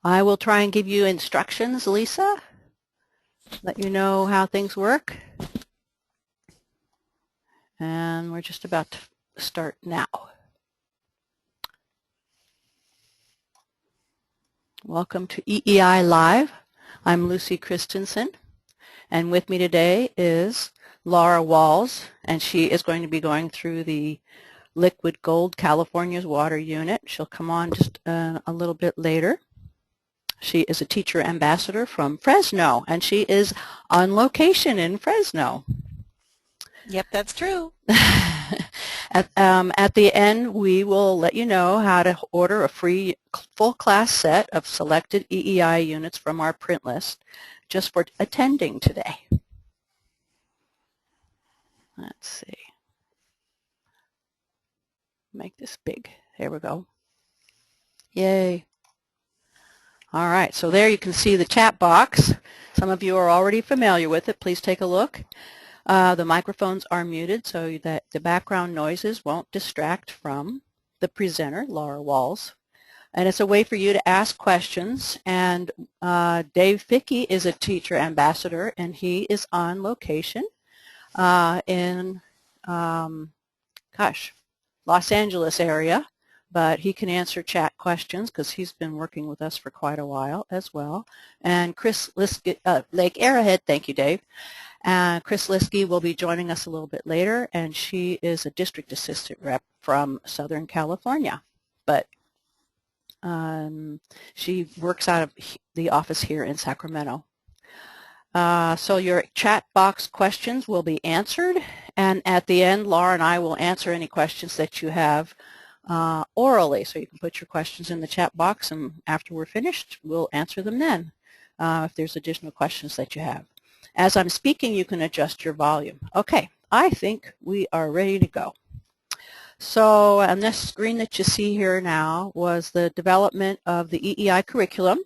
I will try and give you instructions, Lisa, let you know how things work. And we're just about to start now. Welcome to EEI Live. I'm Lucy Christensen, and with me today is Laura Walls, and she is going to be going through the Liquid Gold California's Water Unit. She'll come on just a little bit later. She is a teacher ambassador from Fresno, and she is on location in Fresno. Yep, that's true. At the end, we will let you know how to order a free full class set of selected EEI units from our print list just for attending today. Let's see. Make this big. There we go. Yay. All right, so there you can see the chat box. Some of you are already familiar with it. Please take a look. The microphones are muted so that the background noises won't distract from the presenter, Laura Walls. And it's a way for you to ask questions. And Dave Fickey is a teacher ambassador, and he is on location in, Los Angeles area. But he can answer chat questions because he's been working with us for quite a while as well. And Chris Liskey, Lake Arrowhead, thank you, Dave. Chris Liskey will be joining us a little bit later, and she is a district assistant rep from Southern California. But she works out of the office here in Sacramento. So your chat box questions will be answered, and at the end, Laura and I will answer any questions that you have orally. So you can put your questions in the chat box, and after we're finished, we'll answer them then if there's additional questions that you have. As I'm speaking, you can adjust your volume. Okay, I think we are ready to go. So on this screen that you see here now was the development of the EEI curriculum.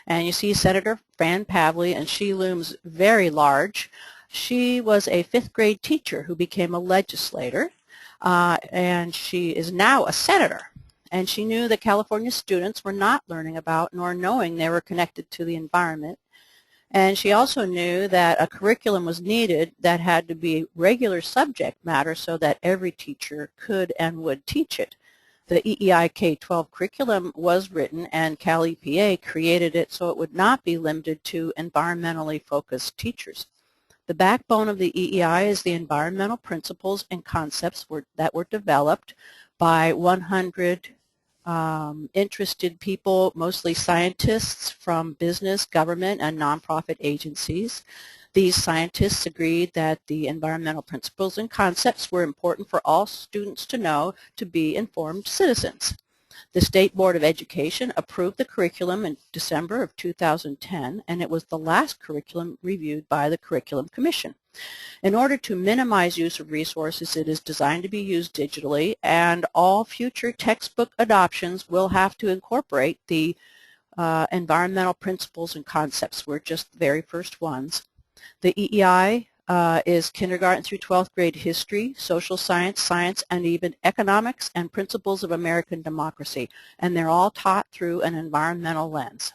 And you see Senator Fran Pavley, and she looms very large. She was a 5th grade teacher who became a legislator, and she is now a senator. And she knew that California students were not learning about nor knowing they were connected to the environment. And she also knew that a curriculum was needed that had to be regular subject matter so that every teacher could and would teach it. The EEI K-12 curriculum was written, and Cal EPA created it so it would not be limited to environmentally focused teachers. The backbone of the EEI is the environmental principles and concepts that were developed by 100 interested people, mostly scientists from business, government, and nonprofit agencies. These scientists agreed that the environmental principles and concepts were important for all students to know to be informed citizens. The State Board of Education approved the curriculum in December of 2010, and it was the last curriculum reviewed by the Curriculum Commission. In order to minimize use of resources, it is designed to be used digitally, and all future textbook adoptions will have to incorporate the environmental principles and concepts. We're just the very first ones. The EEI is kindergarten through 12th grade history, social science, science, and even economics and principles of American democracy, and they're all taught through an environmental lens.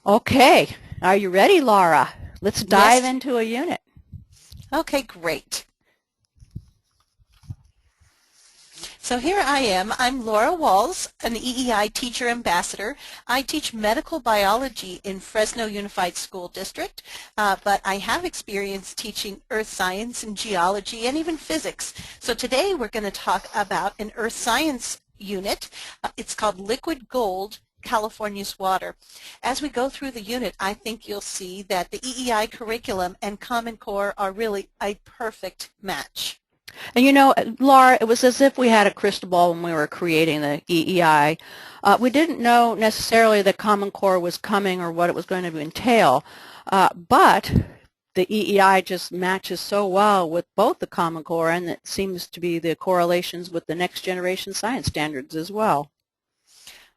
Okay, are you ready, Laura? Let's dive into a unit. Okay, great. So here I am. I'm Laura Walls, an EEI teacher ambassador. I teach medical biology in Fresno Unified School District, but I have experience teaching earth science and geology and even physics. So today we're going to talk about an earth science unit. It's called Liquid Gold California's Water. As we go through the unit, I think you'll see that the EEI curriculum and Common Core are really a perfect match. And you know, Laura, it was as if we had a crystal ball when we were creating the EEI. We didn't know necessarily that Common Core was coming or what it was going to entail, but the EEI just matches so well with both the Common Core, and it seems to be the correlations with the next generation science standards as well.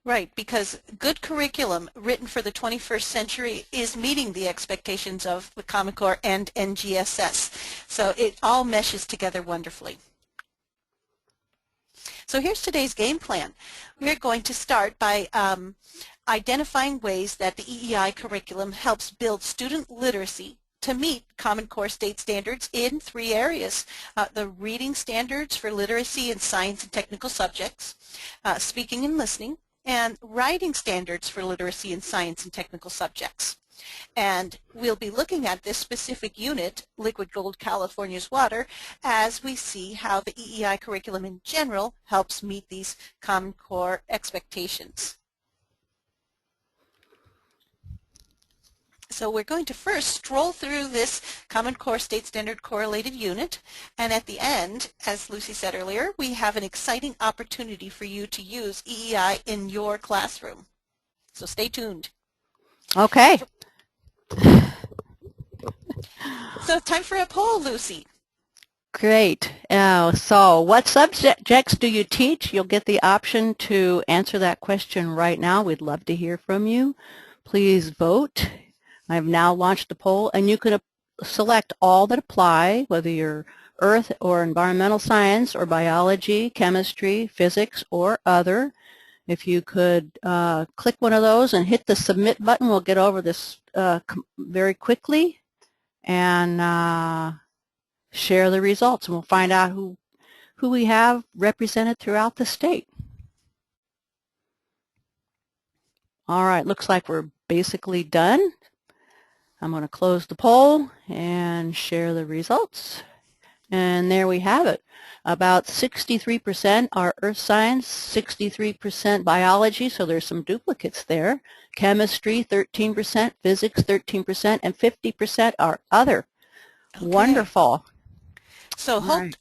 Right, because good curriculum written for the 21st century is meeting the expectations of the Common Core and NGSS. So it all meshes together wonderfully. So here's today's game plan. We're going to start by identifying ways that the EEI curriculum helps build student literacy to meet Common Core state standards in 3 areas. The reading standards for literacy in science and technical subjects, speaking and listening, and writing standards for literacy in science and technical subjects. And we'll be looking at this specific unit, Liquid Gold California's Water, as we see how the EEI curriculum in general helps meet these Common Core expectations. So we're going to first stroll through this Common Core State Standard correlated unit, and at the end, as Lucy said earlier, we have an exciting opportunity for you to use EEI in your classroom. So stay tuned. Okay. So it's time for a poll, Lucy. Great. So what subjects do you teach? You'll get the option to answer that question right now. We'd love to hear from you. Please vote. I've now launched the poll, and you can select all that apply, whether you're earth or environmental science or biology, chemistry, physics, or other. If you could click one of those and hit the submit button, we'll get over this very quickly and share the results, and we'll find out who we have represented throughout the state. All right, looks like we're basically done. I'm going to close the poll and share the results. And there we have it. About 63% are earth science, 63% biology, so there's some duplicates there. Chemistry, 13%, physics, 13%, and 50% are other. Okay. Wonderful. So,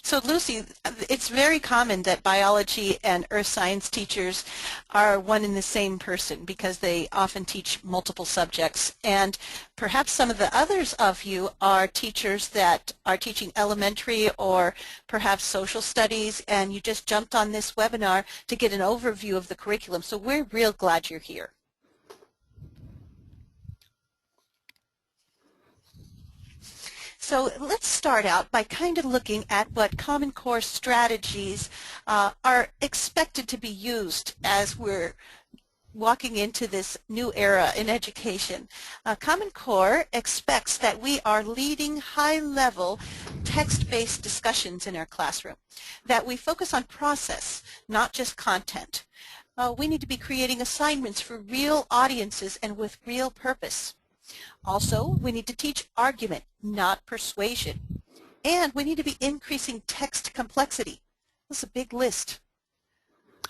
so Lucy, it's very common that biology and earth science teachers are one and the same person because they often teach multiple subjects. And perhaps some of the others of you are teachers that are teaching elementary or perhaps social studies, and you just jumped on this webinar to get an overview of the curriculum. So we're real glad you're here. So let's start out by kind of looking at what Common Core strategies are expected to be used as we're walking into this new era in education. Common Core expects that we are leading high-level text-based discussions in our classroom, that we focus on process, not just content. We need to be creating assignments for real audiences and with real purpose. Also, we need to teach argument, not persuasion. And we need to be increasing text complexity. That's a big list.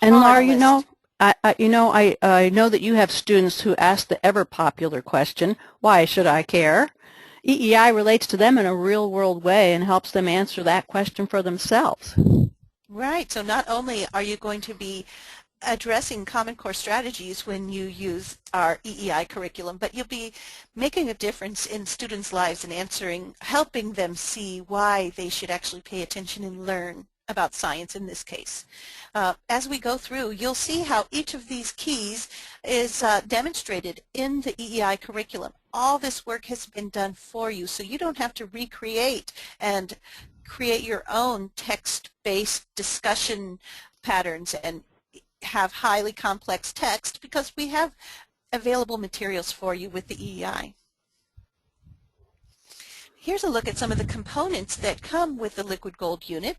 And Laura, you know, I know that you have students who ask the ever popular question, why should I care? EEI relates to them in a real world way and helps them answer that question for themselves. Right. So not only are you going to be addressing Common Core strategies when you use our EEI curriculum, but you'll be making a difference in students' lives and helping them see why they should actually pay attention and learn about science in this case. As we go through, you'll see how each of these keys is demonstrated in the EEI curriculum. All this work has been done for you, so you don't have to recreate and create your own text-based discussion patterns and have highly complex text, because we have available materials for you with the EEI. Here's a look at some of the components that come with the Liquid Gold unit.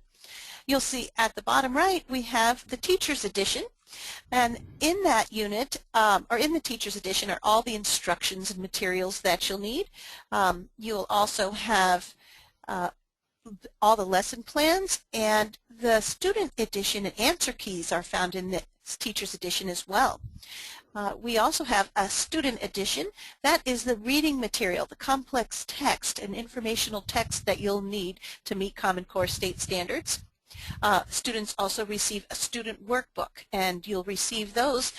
You'll see at the bottom right we have the Teacher's Edition, and in that unit, or in the Teacher's Edition, are all the instructions and materials that you'll need. You'll also have all the lesson plans, and the Student Edition and answer keys are found in the Teacher's Edition as well. We also have a Student Edition. That is the reading material, the complex text and informational text that you'll need to meet Common Core state standards. Students also receive a student workbook, and you'll receive those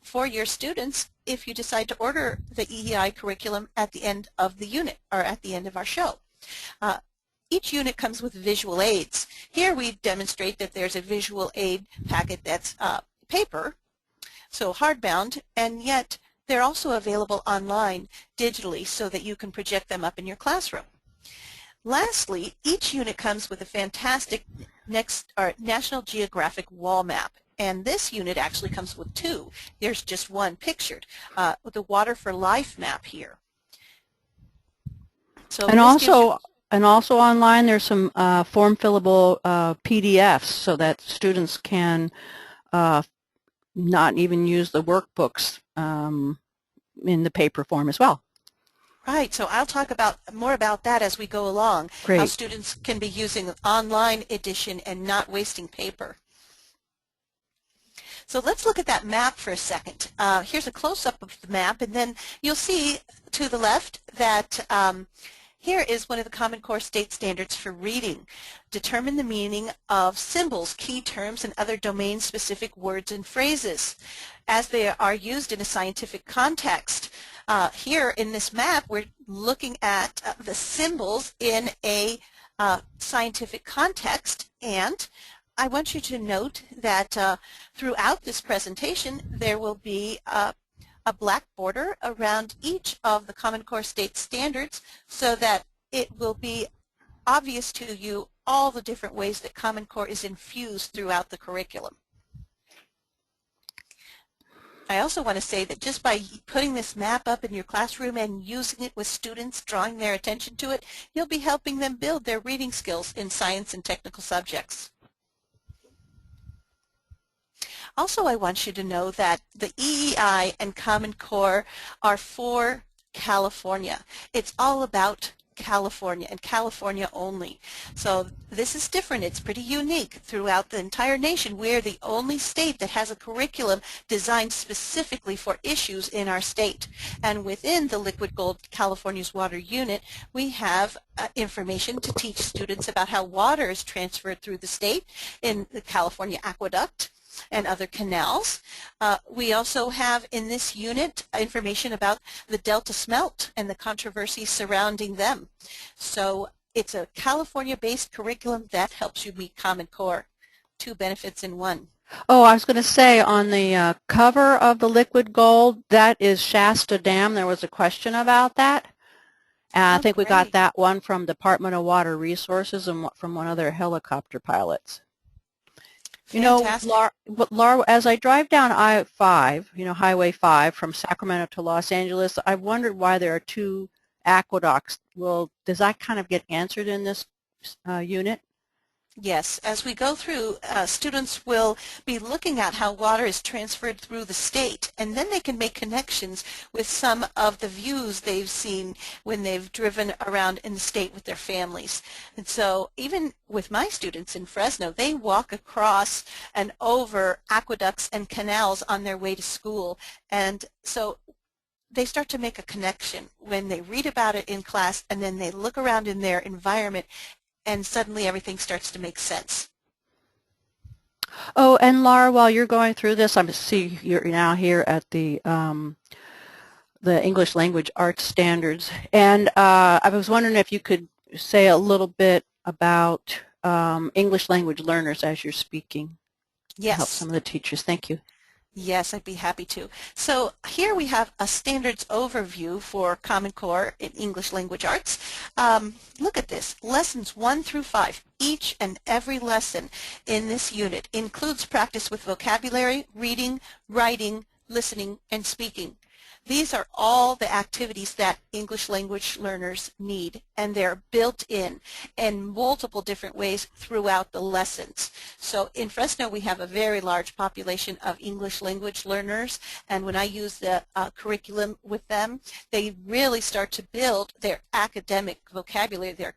for your students if you decide to order the EEI curriculum at the end of the unit or at the end of our show. Each unit comes with visual aids. Here we demonstrate that there's a visual aid packet that's paper, so hardbound, and yet they're also available online digitally so that you can project them up in your classroom. Lastly, each unit comes with a fantastic next, our National Geographic wall map. And this unit actually comes with two. There's just one pictured, with the Water for Life map here. So And this gives you, also, and also online, there's some form fillable PDFs so that students can not even use the workbooks in the paper form as well. right, so I'll talk about more about that as we go along, how Great. students can be using an online edition and not wasting paper. So let's look at that map for a second. Here's a close-up of the map, and then you'll see to the left that here is one of the Common Core state standards for reading. Determine the meaning of symbols, key terms, and other domain-specific words and phrases as they are used in a scientific context. Here in this map, we're looking at the symbols in a scientific context, and I want you to note that throughout this presentation there will be a black border around each of the Common Core state standards so that it will be obvious to you all the different ways that Common Core is infused throughout the curriculum. I also want to say that just by putting this map up in your classroom and using it with students, drawing their attention to it, you'll be helping them build their reading skills in science and technical subjects. Also, I want you to know that the EEI and Common Core are for California. It's all about California and California only. So this is different. It's pretty unique throughout the entire nation. We're the only state that has a curriculum designed specifically for issues in our state. And within the Liquid Gold California's Water Unit, we have information to teach students about how water is transferred through the state in the California Aqueduct and other canals. We also have in this unit information about the Delta Smelt and the controversies surrounding them. So it's a California-based curriculum that helps you meet Common Core. Two benefits in one. Oh, I was going to say on the cover of the Liquid Gold, that is Shasta Dam. There was a question about that. I think we got that one from Department of Water Resources and from one of their helicopter pilots. You know, Laura, as I drive down I-5, Highway 5 from Sacramento to Los Angeles, I've wondered why there are two aqueducts. Well, does that kind of get answered in this unit? Yes, as we go through, students will be looking at how water is transferred through the state, and then they can make connections with some of the views they've seen when they've driven around in the state with their families. And so even with my students in Fresno, they walk across and over aqueducts and canals on their way to school, and so they start to make a connection when they read about it in class, and then they look around in their environment and suddenly everything starts to make sense. Oh, and Laura, while you're going through this, I see you're now here at the English Language Arts Standards, and I was wondering if you could say a little bit about English language learners as you're speaking. Yes. To help some of the teachers. Thank you. Yes, I'd be happy to. So here we have a standards overview for Common Core in English Language Arts. Look at this, lessons 1 through 5. Each and every lesson in this unit includes practice with vocabulary, reading, writing, listening, and speaking. These are all the activities that English language learners need, and they're built in multiple different ways throughout the lessons. So in Fresno, we have a very large population of English language learners, and when I use the curriculum with them, they really start to build their academic vocabulary, their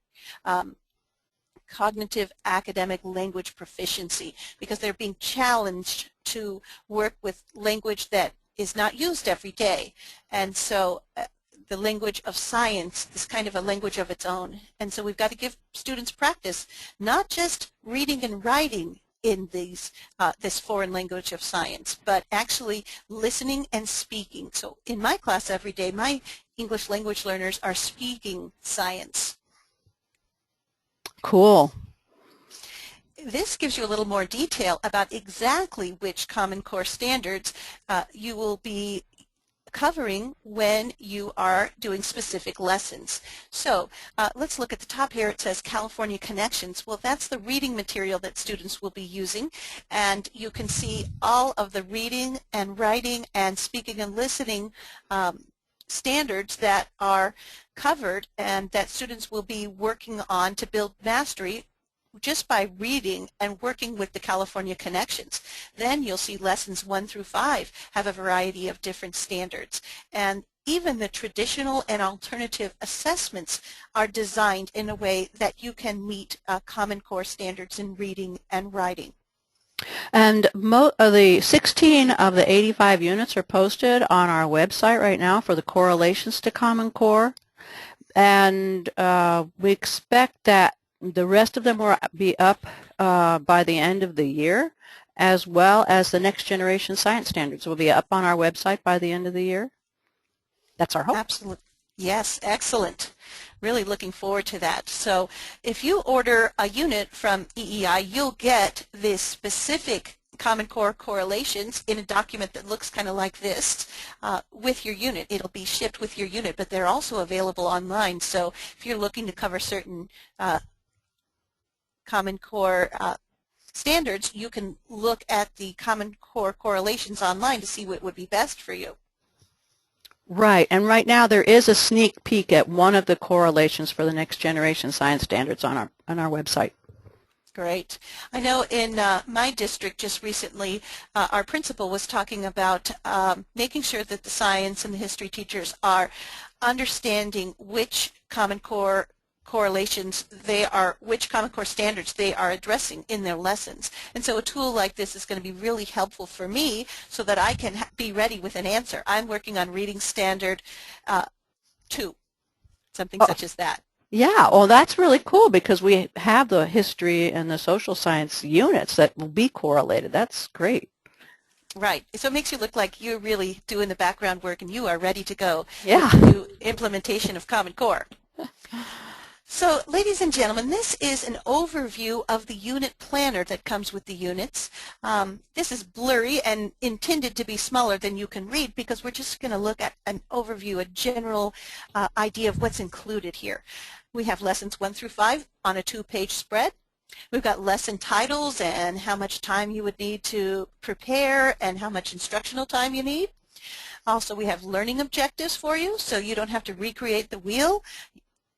cognitive academic language proficiency, because they're being challenged to work with language that is not used every day. And so the language of science is kind of a language of its own. And so we've got to give students practice, not just reading and writing in these this foreign language of science, but actually listening and speaking. So in my class every day, my English language learners are speaking science. Cool. This gives you a little more detail about exactly which Common Core standards you will be covering when you are doing specific lessons. So let's look at the top here. It says California Connections. Well, that's the reading material that students will be using, and you can see all of the reading and writing and speaking and listening standards that are covered and that students will be working on to build mastery just by reading and working with the California Connections. Then you'll see lessons 1 through 5 have a variety of different standards. And even the traditional and alternative assessments are designed in a way that you can meet Common Core standards in reading and writing. And the 16 of the 85 units are posted on our website right now for the correlations to Common Core. And we expect that the rest of them will be up by the end of the year, as well as the Next Generation Science Standards will be up on our website by the end of the year. That's our hope. Absolutely. Yes, excellent. Really looking forward to that. So if you order a unit from EEI, you'll get the specific Common Core correlations in a document that looks kind of like this with your unit. It'll be shipped with your unit, but they're also available online. So if you're looking to cover certain Common Core standards, you can look at the Common Core correlations online to see what would be best for you. Right, and right now there is a sneak peek at one of the correlations for the Next Generation Science Standards on our website. Great. I know in my district just recently, our principal was talking about making sure that the science and the history teachers are understanding which Common Core correlations which Common Core standards they are addressing in their lessons. And so a tool like this is going to be really helpful for me so that I can be ready with an answer. I'm working on reading standard 2, something such as that. Yeah, well, that's really cool because we have the history and the social science units that will be correlated. That's great. Right. So it makes you look like you're really doing the background work and you are ready to go Yeah. with the new implementation of Common Core. So, ladies and gentlemen, this is an overview of the unit planner that comes with the units. This is blurry and intended to be smaller than you can read because we're just going to look at an overview, a general idea of what's included here. We have lessons 1 through 5 on a 2-page spread. We've got lesson titles and how much time you would need to prepare and how much instructional time you need. Also, we have learning objectives for you, so you don't have to recreate the wheel.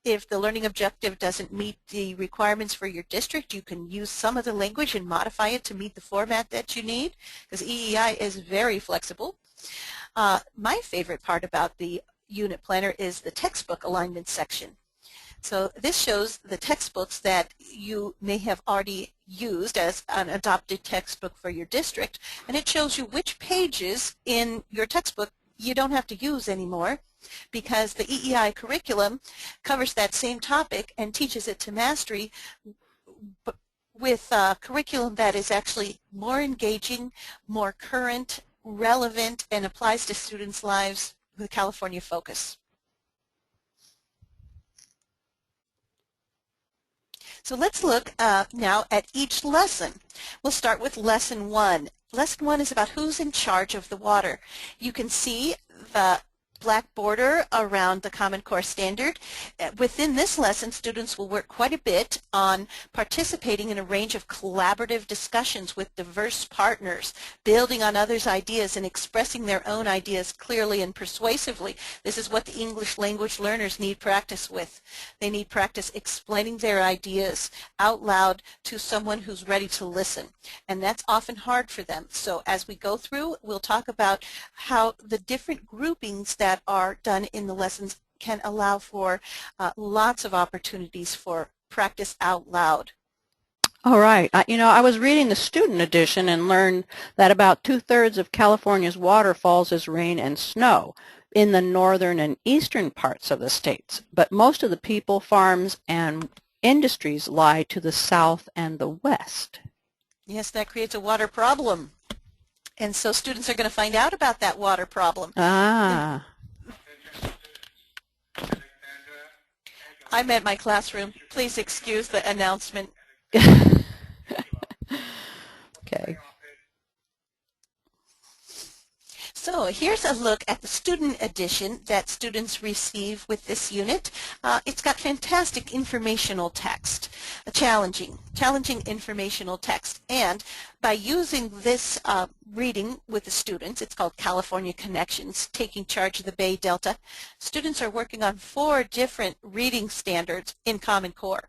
If the learning objective doesn't meet the requirements for your district, you can use some of the language and modify it to meet the format that you need, because EEI is very flexible. My favorite part about the unit planner is the textbook alignment section. So this shows the textbooks that you may have already used as an adopted textbook for your district, and it shows you which pages in your textbook you don't have to use anymore, because the EEI curriculum covers that same topic and teaches it to mastery with a curriculum that is actually more engaging, more current, relevant, and applies to students' lives with California focus. So let's look now at each lesson. We'll start with Lesson 1. Lesson 1 is about who's in charge of the water. You can see the black border around the Common Core standard. Within this lesson, students will work quite a bit on participating in a range of collaborative discussions with diverse partners, building on others' ideas and expressing their own ideas clearly and persuasively. This is what the English language learners need practice with. They need practice explaining their ideas out loud to someone who's ready to listen, and that's often hard for them. So as we go through, we'll talk about how the different groupings that are done in the lessons can allow for lots of opportunities for practice out loud. All right. I was reading the student edition and learned that about 2/3 of California's water falls as rain and snow in the northern and eastern parts of the states, but most of the people, farms, and industries lie to the south and the west. Yes, that creates a water problem. And so students are going to find out about that water problem. Ah. I'm at my classroom. Please excuse the announcement. Okay. So here's a look at the student edition that students receive with this unit. It's got fantastic informational text, challenging informational text. And by using this reading with the students, it's called California Connections, Taking Charge of the Bay Delta, students are working on 4 different reading standards in Common Core.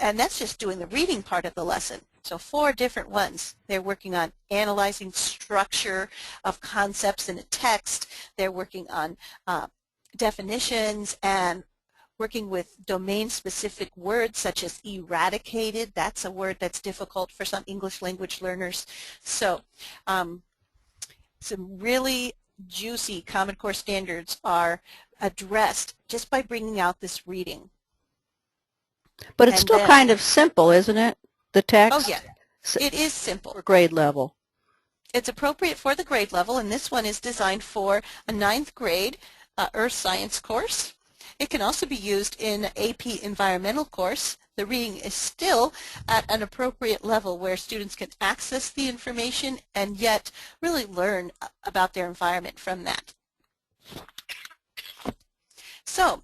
And that's just doing the reading part of the lesson. So 4 different ones. They're working on analyzing structure of concepts in a text. They're working on definitions and working with domain-specific words such as eradicated. That's a word that's difficult for some English language learners. So some really juicy Common Core standards are addressed just by bringing out this reading. But it's still kind of simple, isn't it? The text? Oh, yeah. It is simple. For grade level. It's appropriate for the grade level, and this one is designed for a 9th grade Earth Science course. It can also be used in AP Environmental course. The reading is still at an appropriate level where students can access the information and yet really learn about their environment from that. So,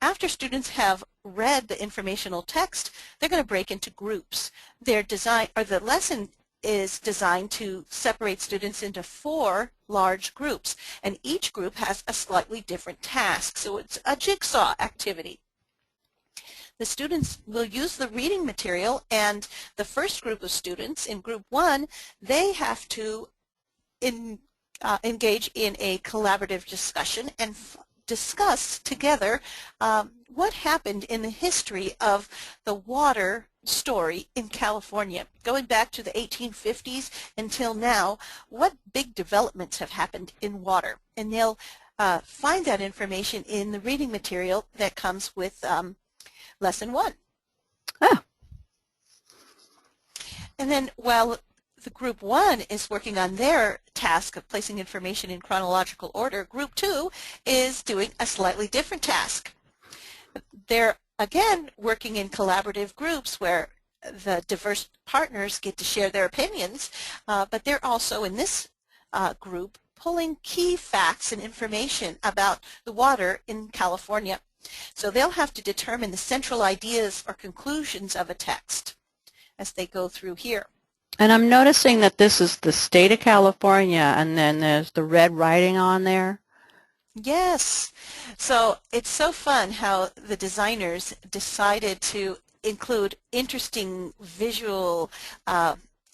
after students have read the informational text, they're going to break into groups. The lesson is designed to separate students into 4 large groups, and each group has a slightly different task. So it's a jigsaw activity. The students will use the reading material, and the first group of students in group 1, they have to engage in a collaborative discussion and discuss together what happened in the history of the water story in California. Going back to the 1850s until now, what big developments have happened in water? And they'll find that information in the reading material that comes with Lesson 1. Ah. And then while the Group 1 is working on their task of placing information in chronological order, Group 2 is doing a slightly different task. They're, again, working in collaborative groups where the diverse partners get to share their opinions, but they're also in this group pulling key facts and information about the water in California. So they'll have to determine the central ideas or conclusions of a text as they go through here. And I'm noticing that this is the state of California, and then there's the red writing on there. Yes. So it's so fun how the designers decided to include interesting visual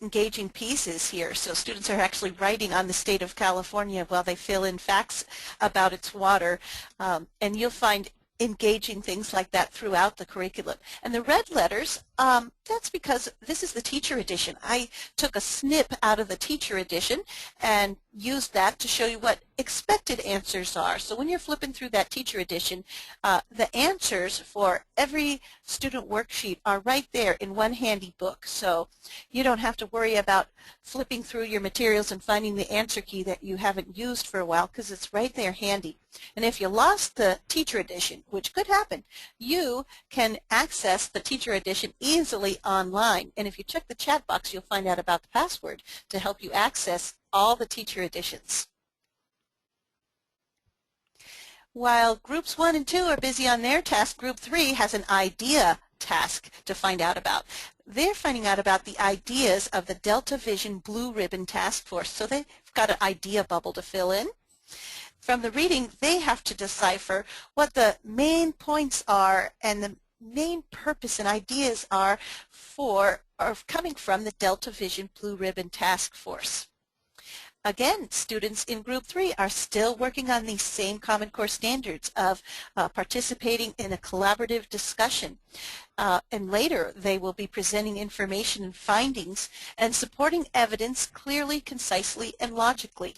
engaging pieces here. So students are actually writing on the state of California while they fill in facts about its water. And you'll find engaging things like that throughout the curriculum. And the red letters, that's because this is the teacher edition. I took a snip out of the teacher edition and used that to show you what expected answers are. So when you're flipping through that teacher edition, the answers for every student worksheet are right there in one handy book. So you don't have to worry about flipping through your materials and finding the answer key that you haven't used for a while, because it's right there handy. And if you lost the teacher edition, which could happen, you can access the teacher edition easily online. And if you check the chat box, you'll find out about the password to help you access all the teacher editions. While groups 1 and 2 are busy on their task, group 3 has an idea task to find out about. They're finding out about the ideas of the Delta Vision Blue Ribbon Task Force. So they've got an idea bubble to fill in. From the reading, they have to decipher what the main points are and the main purpose and ideas are coming from the Delta Vision Blue Ribbon Task Force. Again, students in Group 3 are still working on these same Common Core standards of participating in a collaborative discussion. And later, they will be presenting information and findings and supporting evidence clearly, concisely, and logically.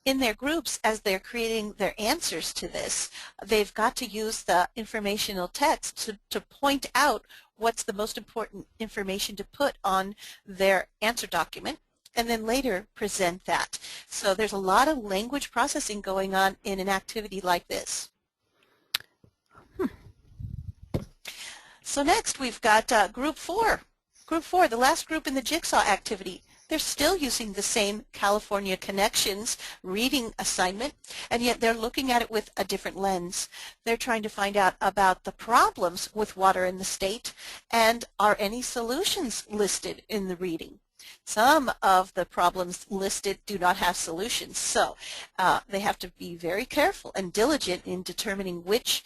In their groups, as they're creating their answers to this, they've got to use the informational text to point out what's the most important information to put on their answer document, and then later present that. So there's a lot of language processing going on in an activity like this. So next we've got Group 4. Group 4, the last group in the jigsaw activity. They're still using the same California Connections reading assignment, and yet they're looking at it with a different lens. They're trying to find out about the problems with water in the state, and are any solutions listed in the reading. Some of the problems listed do not have solutions, so they have to be very careful and diligent in determining which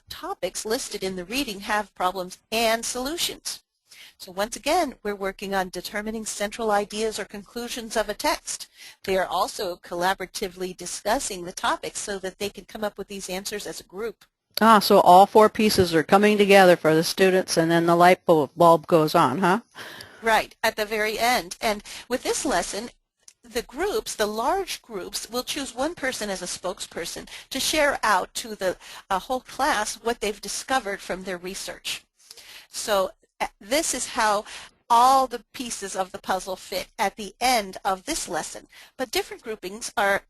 topics listed in the reading have problems and solutions. So once again, we're working on determining central ideas or conclusions of a text. They are also collaboratively discussing the topics so that they can come up with these answers as a group. Ah, so all 4 pieces are coming together for the students, and then the light bulb goes on, huh? Right, at the very end. And with this lesson, the groups, the large groups, will choose one person as a spokesperson to share out to the whole class what they've discovered from their research. So this is how all the pieces of the puzzle fit at the end of this lesson. But different groupings are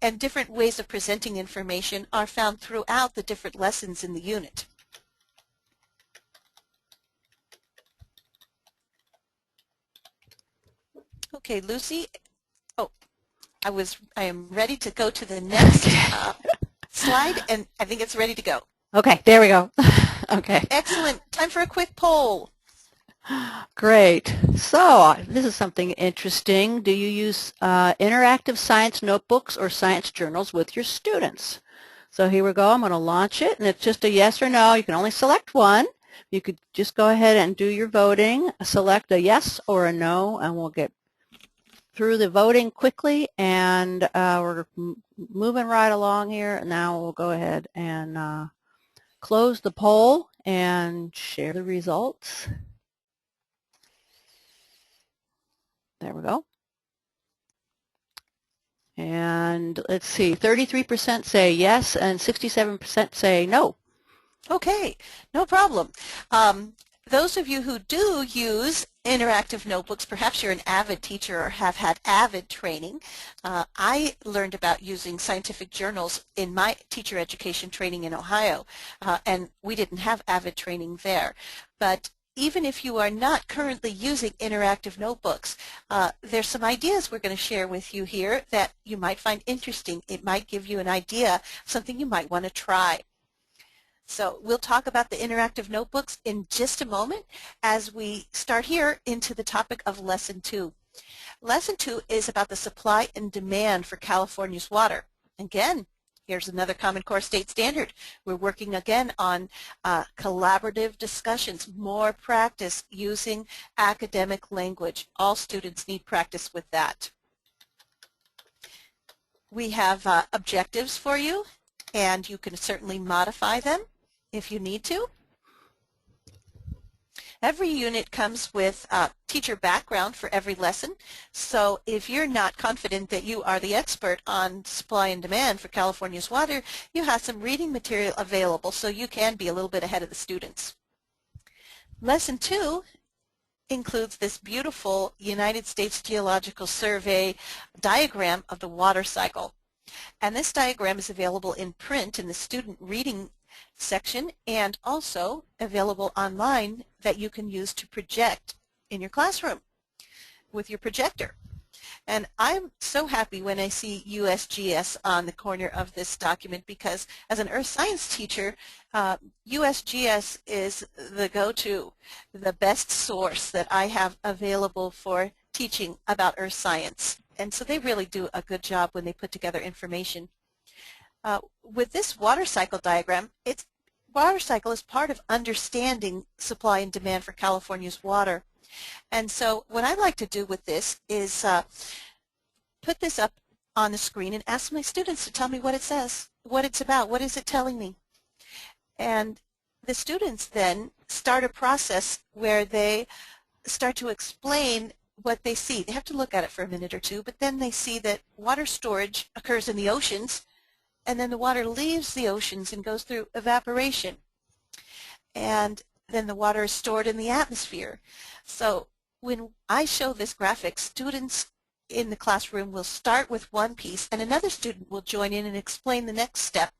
and different ways of presenting information are found throughout the different lessons in the unit. Okay, Lucy. Oh, I am ready to go to the next slide, and I think it's ready to go. Okay, there we go. Okay. Excellent. Time for a quick poll. Great. So this is something interesting. Do you use interactive science notebooks or science journals with your students? So here we go. I'm going to launch it, and it's just a yes or no. You can only select one. You could just go ahead and do your voting. Select a yes or a no, and we'll get through the voting quickly, and we're moving right along here. Now we'll go ahead and close the poll and share the results. There we go. And let's see, 33% say yes and 67% say no. Okay, no problem. Those of you who do use interactive notebooks, perhaps you're an avid teacher or have had avid training. I learned about using scientific journals in my teacher education training in Ohio, and we didn't have avid training there. But even if you are not currently using interactive notebooks, there's some ideas we're going to share with you here that you might find interesting. It might give you an idea, something you might want to try. So we'll talk about the interactive notebooks in just a moment as we start here into the topic of Lesson 2. Lesson 2 is about the supply and demand for California's water. Again, here's another Common Core state standard. We're working again on collaborative discussions, more practice using academic language. All students need practice with that. We have objectives for you, and you can certainly modify them if you need to. Every unit comes with teacher background for every lesson, so if you're not confident that you are the expert on supply and demand for California's water, you have some reading material available so you can be a little bit ahead of the students. Lesson 2 includes this beautiful United States Geological Survey diagram of the water cycle. And this diagram is available in print in the student reading section and also available online that you can use to project in your classroom with your projector. And I'm so happy when I see USGS on the corner of this document because as an earth science teacher, USGS is the go-to, the best source that I have available for teaching about earth science. And so they really do a good job when they put together information. With this water cycle diagram, water cycle is part of understanding supply and demand for California's water. And so what I like to do with this is put this up on the screen and ask my students to tell me what it says, what it's about, what is it telling me. And the students then start a process where they start to explain what they see. They have to look at it for a minute or two, but then they see that water storage occurs in the oceans, and then the water leaves the oceans and goes through evaporation. And then the water is stored in the atmosphere. So when I show this graphic, students in the classroom will start with one piece, and another student will join in and explain the next step.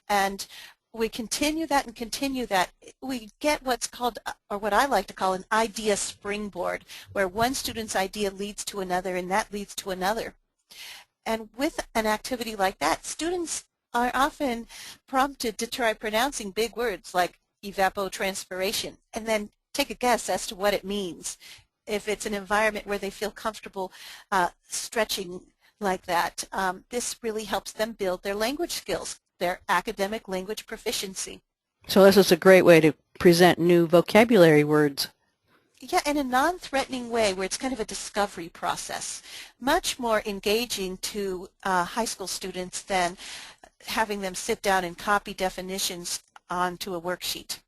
And we continue that and continue that, we get what's called, or what I like to call, an idea springboard, where one student's idea leads to another and that leads to another. And with an activity like that, students are often prompted to try pronouncing big words like evapotranspiration and then take a guess as to what it means. If it's an environment where they feel comfortable stretching like that, this really helps them build their language skills, their academic language proficiency. So this is a great way to present new vocabulary words. Yeah, in a non-threatening way where it's kind of a discovery process. Much more engaging to high school students than having them sit down and copy definitions onto a worksheet.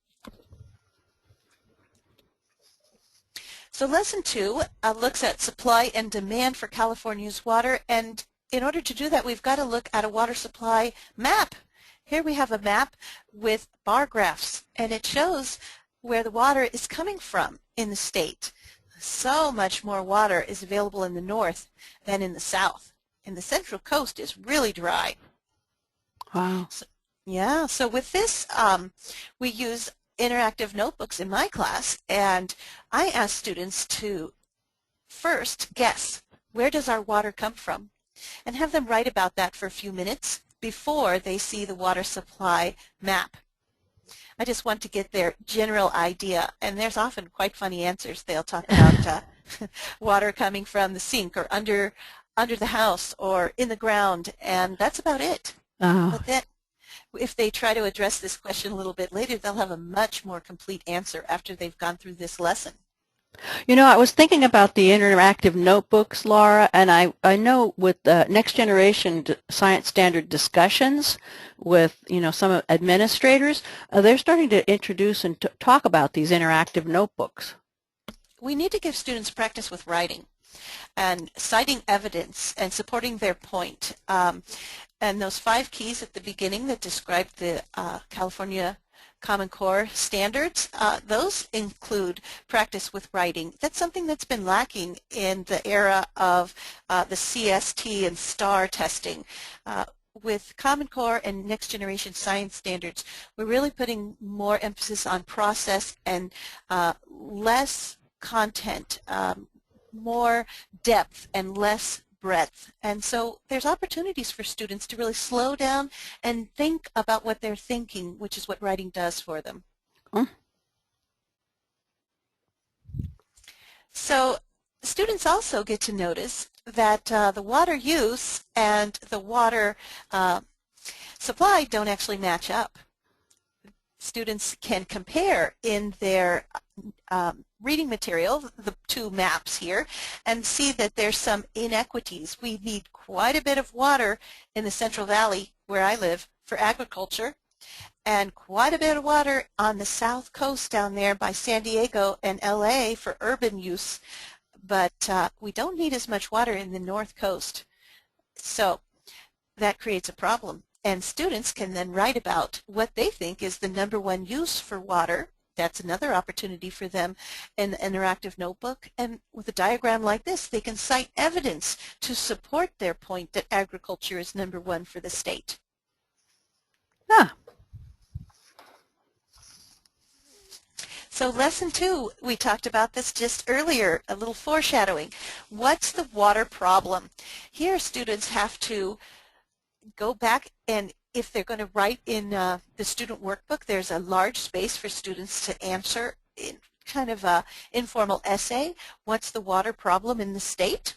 So lesson 2 looks at supply and demand for California's water, and in order to do that we've got to look at a water supply map. Here we have a map with bar graphs, and it shows where the water is coming from in the state. So much more water is available in the north than in the south, and the central coast is really dry. Wow. So with this we use interactive notebooks in my class, and I ask students to first guess, where does our water come from? And have them write about that for a few minutes before they see the water supply map. I just want to get their general idea, and there's often quite funny answers. They'll talk about water coming from the sink or under the house or in the ground, and that's about it. But then if they try to address this question a little bit later, they'll have a much more complete answer after they've gone through this lesson. You know, I was thinking about the interactive notebooks, Laura, and I know with next generation science standard discussions with, some administrators, they're starting to introduce and talk about these interactive notebooks. We need to give students practice with writing and citing evidence and supporting their point. And those 5 keys at the beginning that describe the California Common Core standards, those include practice with writing. That's something that's been lacking in the era of the CST and STAR testing. With Common Core and Next Generation Science Standards, we're really putting more emphasis on process and less content, more depth and less breadth. And so there's opportunities for students to really slow down and think about what they're thinking, which is what writing does for them. So students also get to notice that the water use and the water supply don't actually match up. Students can compare in their reading material, the 2 maps here, and see that there's some inequities. We need quite a bit of water in the Central Valley, where I live, for agriculture, and quite a bit of water on the south coast down there by San Diego and LA for urban use, but we don't need as much water in the north coast. So that creates a problem. And students can then write about what they think is the #1 use for water. That's another opportunity for them in an interactive notebook. And with a diagram like this, they can cite evidence to support their point that agriculture is #1 for the state. So lesson 2, we talked about this just earlier, a little foreshadowing. What's the water problem? Here students have to go back, and if they're going to write in the student workbook, there's a large space for students to answer in kind of a informal essay. What's the water problem in the state?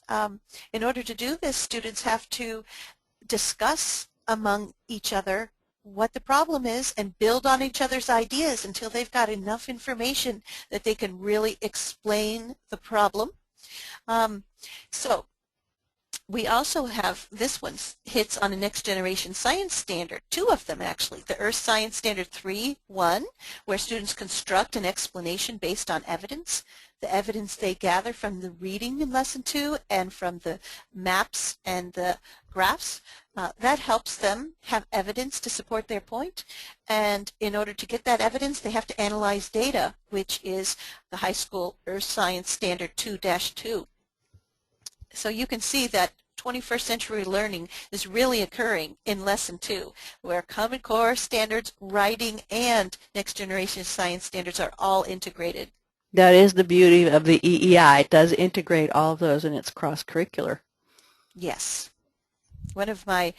In order to do this, students have to discuss among each other what the problem is and build on each other's ideas until they've got enough information that they can really explain the problem. So we also have, this one hits on a Next Generation Science Standard, 2 of them actually. The Earth Science Standard 3.1, where students construct an explanation based on evidence. The evidence they gather from the reading in Lesson 2 and from the maps and the graphs. That helps them have evidence to support their point. And in order to get that evidence, they have to analyze data, which is the High School Earth Science Standard 2-2. So you can see that 21st century learning is really occurring in Lesson 2, where Common Core standards, writing, and Next Generation Science standards are all integrated. That is the beauty of the EEI. It does integrate all of those, and it's cross-curricular. Yes. One of my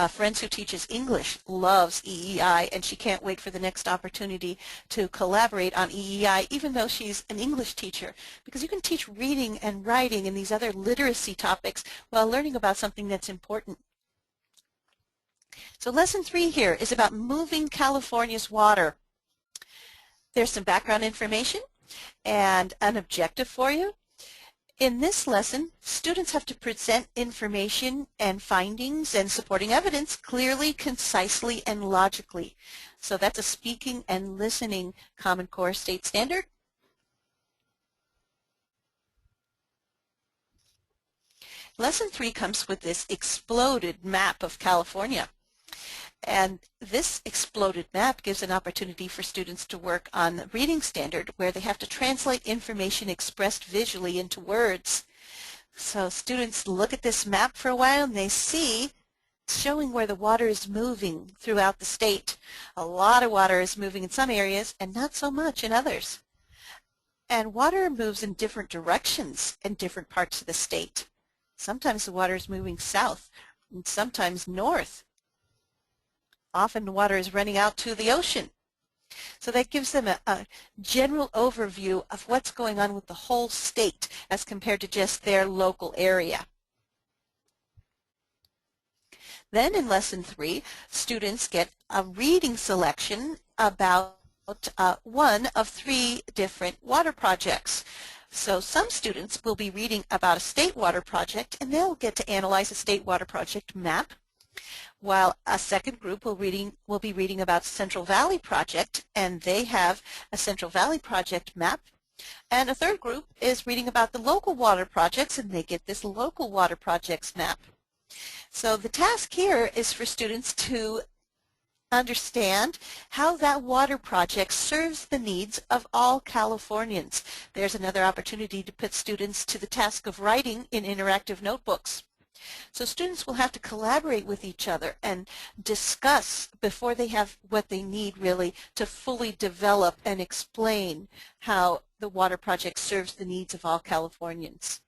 friends who teaches English loves EEI, and she can't wait for the next opportunity to collaborate on EEI, even though she's an English teacher, because you can teach reading and writing and these other literacy topics while learning about something that's important. So Lesson 3 here is about moving California's water. There's some background information and an objective for you. In this lesson, students have to present information and findings and supporting evidence clearly, concisely, and logically. So that's a speaking and listening Common Core state standard. Lesson 3 comes with this exploded map of California. And this exploded map gives an opportunity for students to work on the reading standard, where they have to translate information expressed visually into words. So students look at this map for a while and they see showing where the water is moving throughout the state. A lot of water is moving in some areas and not so much in others. And water moves in different directions in different parts of the state. Sometimes the water is moving south and sometimes north. Often the water is running out to the ocean. So that gives them a general overview of what's going on with the whole state as compared to just their local area. Then in Lesson 3, students get a reading selection about one of 3 different water projects. So some students will be reading about a state water project, and they'll get to analyze a state water project map, while a second group will be reading about Central Valley Project, and they have a Central Valley Project map. And a third group is reading about the local water projects, and they get this local water projects map. So the task here is for students to understand how that water project serves the needs of all Californians. There's another opportunity to put students to the task of writing in interactive notebooks. So students will have to collaborate with each other and discuss before they have what they need really to fully develop and explain how the water project serves the needs of all Californians.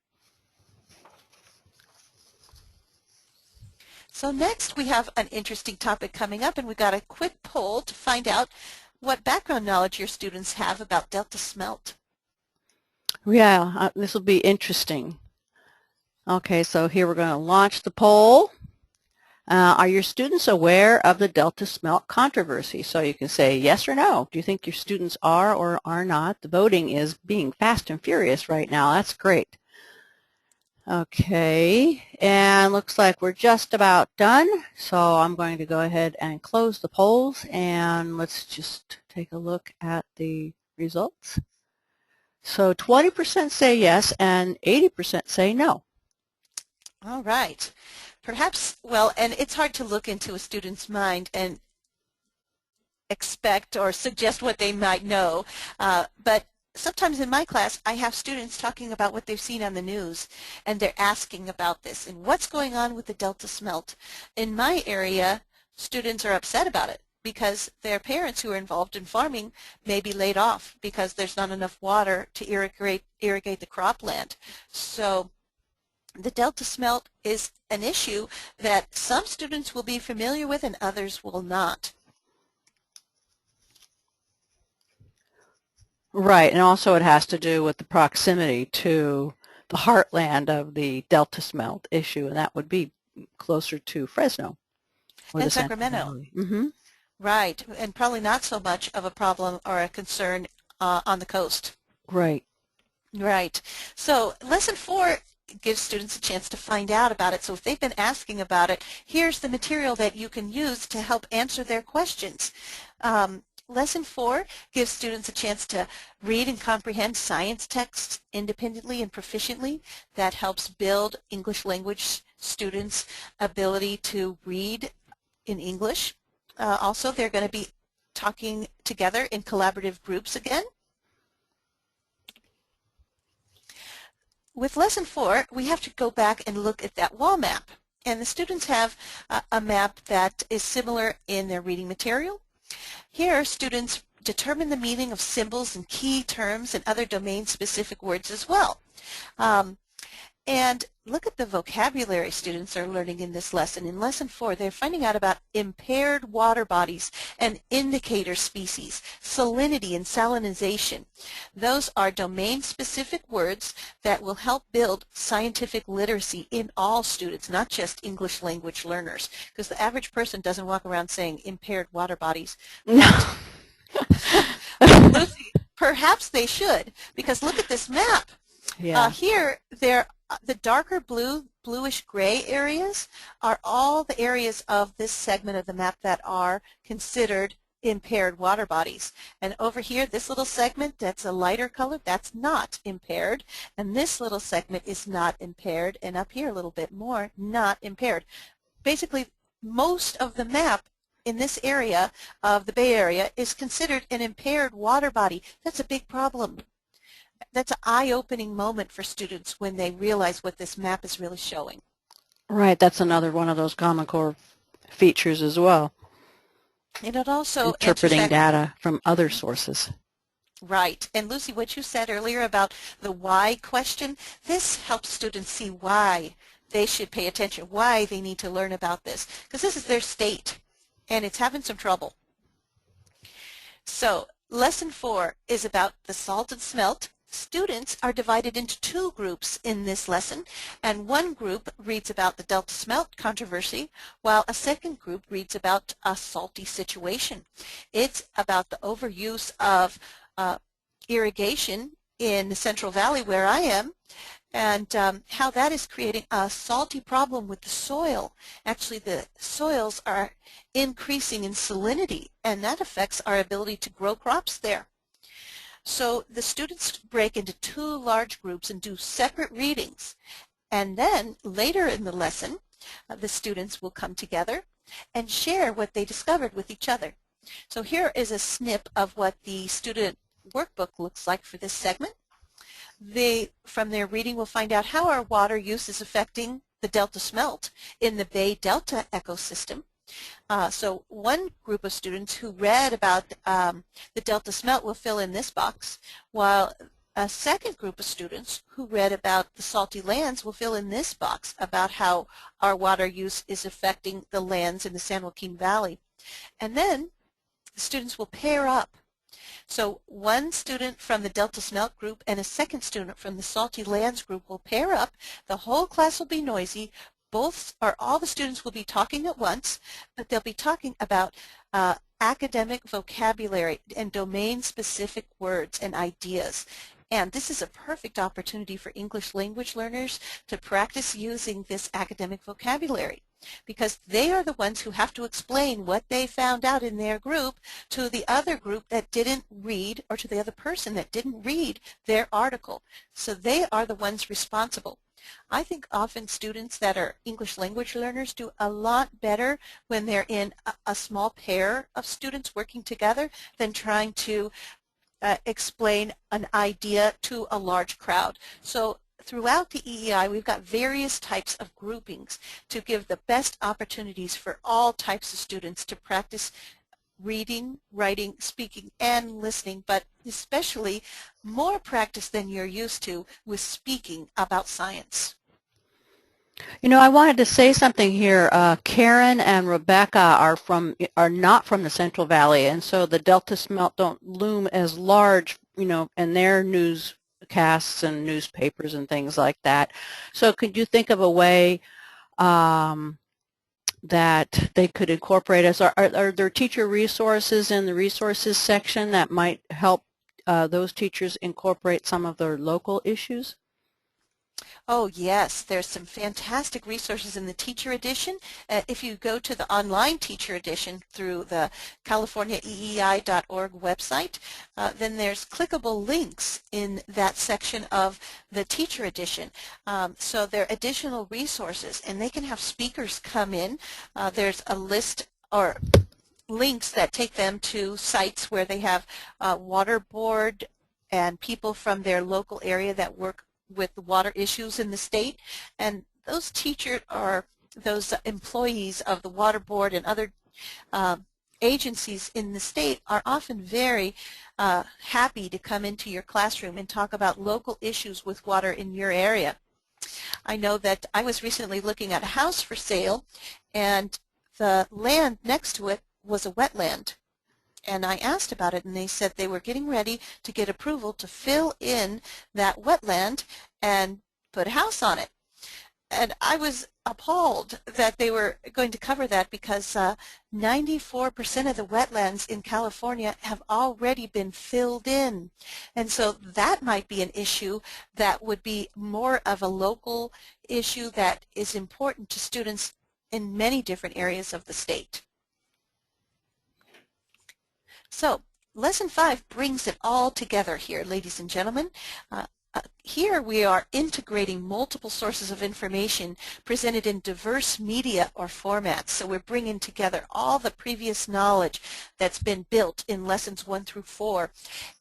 So next we have an interesting topic coming up, and we've got a quick poll to find out what background knowledge your students have about Delta Smelt. Yeah, this will be interesting. Okay, so here we're going to launch the poll. Are your students aware of the Delta Smelt controversy? So you can say yes or no. Do you think your students are or are not? The voting is being fast and furious right now. That's great. Okay, and looks like we're just about done. So I'm going to go ahead and close the polls, and let's just take a look at the results. So 20% say yes and 80% say no. All right. Perhaps, well, and it's hard to look into a student's mind and expect or suggest what they might know, but sometimes in my class I have students talking about what they've seen on the news, and they're asking about this and what's going on with the Delta Smelt. In my area, students are upset about it because their parents who are involved in farming may be laid off because there's not enough water to irrigate the cropland. So the Delta Smelt is an issue that some students will be familiar with and others will not. Right, and also it has to do with the proximity to the heartland of the Delta Smelt issue, and that would be closer to Fresno. Or And the Sacramento. Mm-hmm. Right, and probably not so much of a problem or a concern on the coast. Right. Right. So Lesson 4 gives students a chance to find out about it. So if they've been asking about it, here's the material that you can use to help answer their questions. Lesson 4 gives students a chance to read and comprehend science texts independently and proficiently. That helps build English language students' ability to read in English. Also, they're going to be talking together in collaborative groups again. with Lesson 4, we have to go back and look at that wall map. And the students have a map that is similar in their reading material. Here, students determine the meaning of symbols and key terms and other domain-specific words as well. And look at the vocabulary students are learning in this lesson. In Lesson 4, they're finding out about impaired water bodies and indicator species, salinity and salinization. Those are domain-specific words that will help build scientific literacy in all students, not just English language learners, because the average person doesn't walk around saying impaired water bodies. No. Lucy, perhaps they should, because look at this map. Yeah. Here, the darker blue, bluish gray areas are all the areas of this segment of the map that are considered impaired water bodies. And over here, this little segment that's a lighter color, that's not impaired. And this little segment is not impaired. And up here a little bit more, not impaired. Basically, most of the map in this area of the Bay Area is considered an impaired water body. That's a big problem. That's an eye-opening moment for students when they realize what this map is really showing. Right, that's another one of those Common Core features as well. And it also interpreting data from other sources. Right. And Lucy, what you said earlier about the why question, this helps students see why they should pay attention, why they need to learn about this, because this is their state, and it's having some trouble. So, Lesson 4 is about the salt and smelt. Students are divided into two groups in this lesson, and one group reads about the Delta smelt controversy, while a second group reads about a salty situation. It's about the overuse of irrigation in the Central Valley where I am, and how that is creating a salty problem with the soil. Actually, the soils are increasing in salinity, and that affects our ability to grow crops there. So the students break into two large groups and do separate readings. And then later in the lesson, the students will come together and share what they discovered with each other. So here is a snip of what the student workbook looks like for this segment. They, from their reading, will find out how our water use is affecting the Delta smelt in the Bay Delta ecosystem. So one group of students who read about the Delta smelt will fill in this box, while a second group of students who read about the salty lands will fill in this box about how our water use is affecting the lands in the San Joaquin Valley. And then the students will pair up. So one student from the Delta smelt group and a second student from the salty lands group will pair up. The whole class will be noisy. All the students will be talking at once, but they'll be talking about academic vocabulary and domain-specific words and ideas. And this is a perfect opportunity for English language learners to practice using this academic vocabulary, because they are the ones who have to explain what they found out in their group to the other group that didn't read, or to the other person that didn't read their article. So they are the ones responsible. I think often students that are English language learners do a lot better when they're in a small pair of students working together than trying to explain an idea to a large crowd. So throughout the EEI, we've got various types of groupings to give the best opportunities for all types of students to practice reading, writing, speaking, and listening, but especially more practice than you're used to with speaking about science. You know, I wanted to say something here. Karen and Rebecca are not from the Central Valley, and so the Delta smelt don't loom as large, you know, in their newscasts and newspapers and things like that. So could you think of a way that they could incorporate us? Are there teacher resources in the resources section that might help those teachers incorporate some of their local issues? Oh yes, there's some fantastic resources in the Teacher Edition. If you go to the online Teacher Edition through the californiaeei.org website, then there's clickable links in that section of the Teacher Edition. So there are additional resources, and they can have speakers come in. There's a list or links that take them to sites where they have water board and people from their local area that work with the water issues in the state, and those teachers are those employees of the Water Board and other agencies in the state are often very happy to come into your classroom and talk about local issues with water in your area. I know that I was recently looking at a house for sale, and the land next to it was a wetland. And I asked about it, and they said they were getting ready to get approval to fill in that wetland and put a house on it. And I was appalled that they were going to cover that, because 94% of the wetlands in California have already been filled in. And so that might be an issue that would be more of a local issue that is important to students in many different areas of the state. So Lesson 5 brings it all together here, ladies and gentlemen. Here we are integrating multiple sources of information presented in diverse media or formats. So we're bringing together all the previous knowledge that's been built in Lessons 1 through 4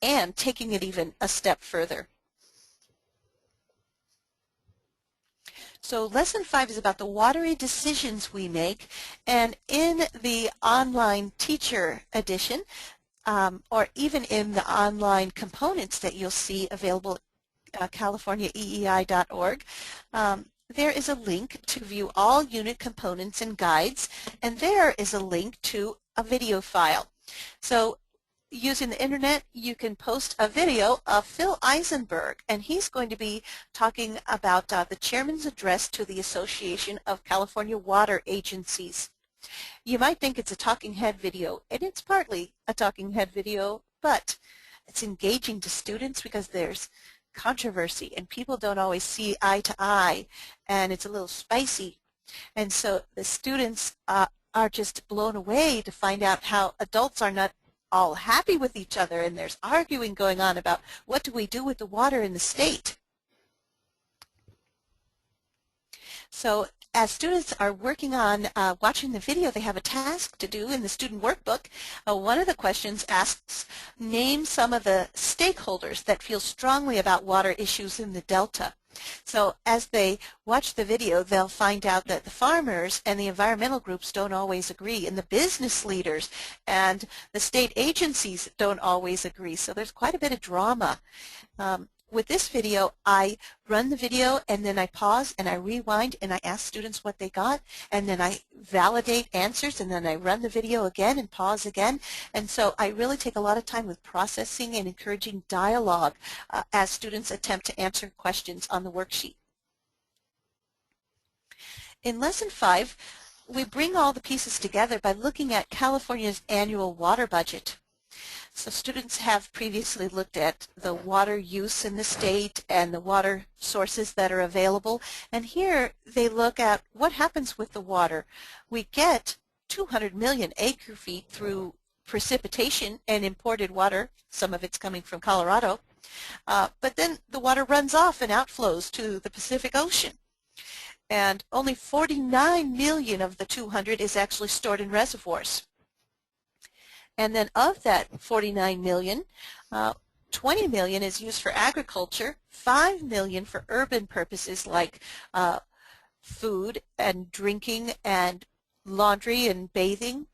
and taking it even a step further. So Lesson 5 is about the watery decisions we make, and in the online teacher edition, or even in the online components that you'll see available at californiaeei.org, there is a link to view all unit components and guides, and there is a link to a video file. So using the internet, you can post a video of Phil Eisenberg, and he's going to be talking about the chairman's address to the Association of California Water Agencies. You might think it's a talking head video, and it's partly a talking head video, but it's engaging to students because there's controversy and people don't always see eye to eye, and it's a little spicy. And so the students are just blown away to find out how adults are not all happy with each other, and there's arguing going on about what do we do with the water in the state. So as students are working on watching the video, they have a task to do in the student workbook. One of the questions asks, name some of the stakeholders that feel strongly about water issues in the Delta. So as they watch the video, they'll find out that the farmers and the environmental groups don't always agree, and the business leaders and the state agencies don't always agree. So there's quite a bit of drama. With this video, I run the video, and then I pause and I rewind and I ask students what they got, and then I validate answers, and then I run the video again and pause again. And so I really take a lot of time with processing and encouraging dialogue as students attempt to answer questions on the worksheet. In Lesson 5, we bring all the pieces together by looking at California's annual water budget. So students have previously looked at the water use in the state and the water sources that are available, and here they look at what happens with the water. We get 200 million acre feet through precipitation and imported water. Some of it's coming from Colorado, but then the water runs off and outflows to the Pacific Ocean. And only 49 million of the 200 is actually stored in reservoirs. And then of that 49 million, 20 million is used for agriculture, 5 million for urban purposes like food and drinking and laundry and bathing,